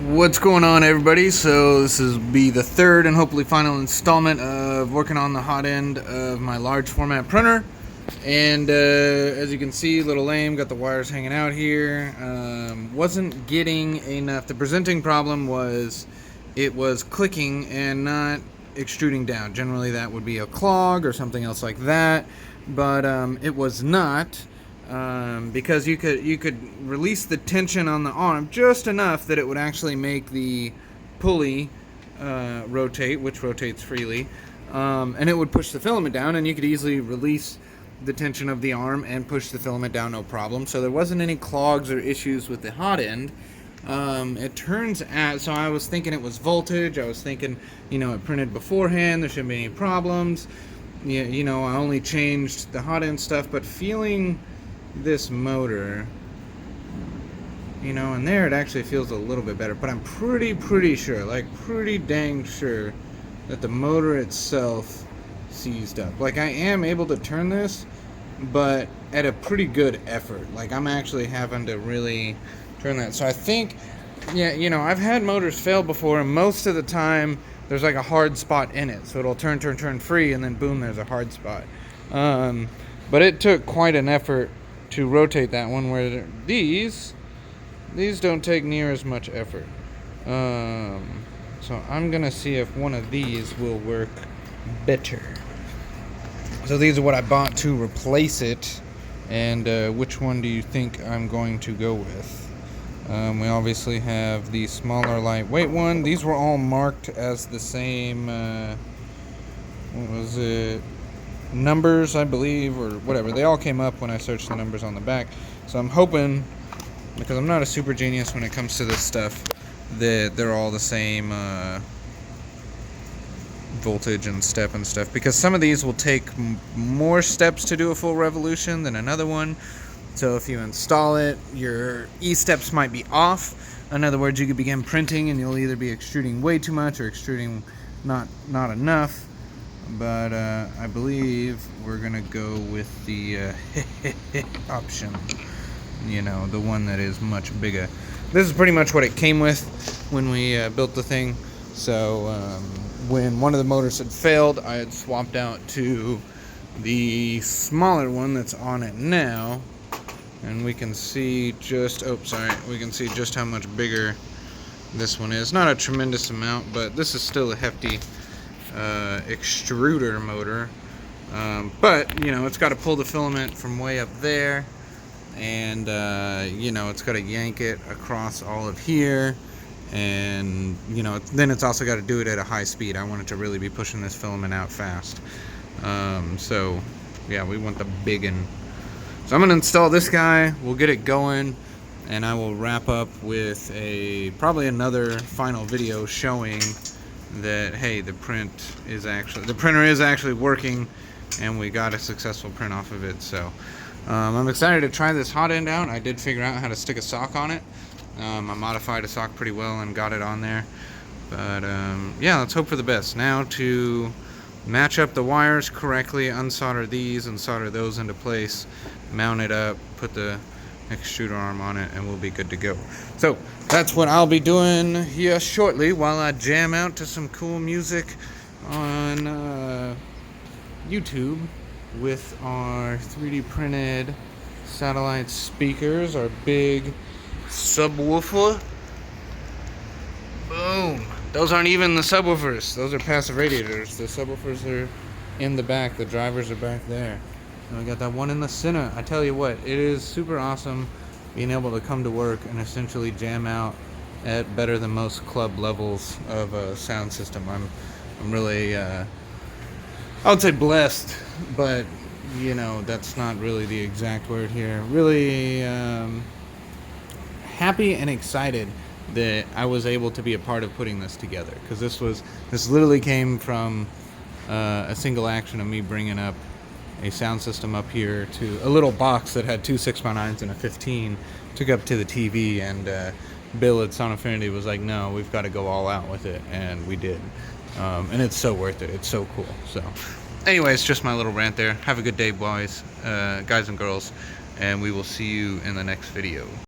What's going on, everybody? So this is be the third and hopefully final installment of working on the hot end of my large format printer. And as you can see, a little lame, got the wires hanging out here. Wasn't getting enough. The presenting problem was it was clicking and not extruding down. Generally that would be a clog or something else like that, but it was not. Because you could release the tension on the arm just enough that it would actually make the pulley rotate, which rotates freely, and it would push the filament down, and you could easily release the tension of the arm and push the filament down, no problem. So there wasn't any clogs or issues with the hot end. It turns out, so I was thinking it was voltage. I was thinking, it printed beforehand, there shouldn't be any problems. I only changed the hot end stuff, but feeling this motor, and there it actually feels a little bit better, but I'm pretty sure, pretty dang sure, that the motor itself seized up. I am able to turn this, but at a pretty good effort. I'm actually having to really turn that. So I think, I've had motors fail before, and most of the time there's a hard spot in it, so it'll turn free, and then boom, there's a hard spot. But it took quite an effort to rotate that one, where these don't take near as much effort. So I'm gonna see if one of these will work better. So these are what I bought to replace it, and which one do you think I'm going to go with? We obviously have the smaller lightweight one. These were all marked as the same, what was it? Numbers, I believe, or whatever. They all came up when I searched the numbers on the back. So I'm hoping, because I'm not a super genius when it comes to this stuff, that they're all the same voltage and step and stuff, because some of these will take more steps to do a full revolution than another one. So if you install it, your E-steps might be off. In other words, you could begin printing and you'll either be extruding way too much or extruding not enough. But I believe we're gonna go with the option, the one that is much bigger. This is pretty much what it came with when we built the thing. So when one of the motors had failed, I had swapped out to the smaller one that's on it now, and we can see we can see just how much bigger this one is. Not a tremendous amount, but this is still a hefty extruder motor, but it's got to pull the filament from way up there, and it's got to yank it across all of here, and then it's also got to do it at a high speed. I want it to really be pushing this filament out fast. So yeah, we want the big one. So I'm gonna install this guy, we'll get it going, and I will wrap up with probably another final video showing that, hey, the printer is actually working, and we got a successful print off of it. So I'm excited to try this hot end out. I did figure out how to stick a sock on it. I modified a sock pretty well and got it on there. But yeah, let's hope for the best. Now to match up the wires correctly, unsolder these and solder those into place, mount it up, put the extruder arm on it, and we'll be good to go. So that's what I'll be doing here shortly while I jam out to some cool music on YouTube with our 3D printed satellite speakers, our big subwoofer. Boom. Those aren't even the subwoofers, those are passive radiators. The subwoofers are in the back, the drivers are back there. And we got that one in the center. I tell you what, it is super awesome being able to come to work and essentially jam out at better than most club levels of a sound system. I'm really, I would say blessed, but that's not really the exact word here. Really happy and excited that I was able to be a part of putting this together, because this literally came from a single action of me bringing up a sound system up here to a little box that had two 6x9s and a 15, took up to the TV, and Bill at Sonofinity was like, no, we've got to go all out with it, and we did. And it's so worth it. It's so cool. So anyways, just my little rant there. Have a good day, boys, guys and girls, and we will see you in the next video.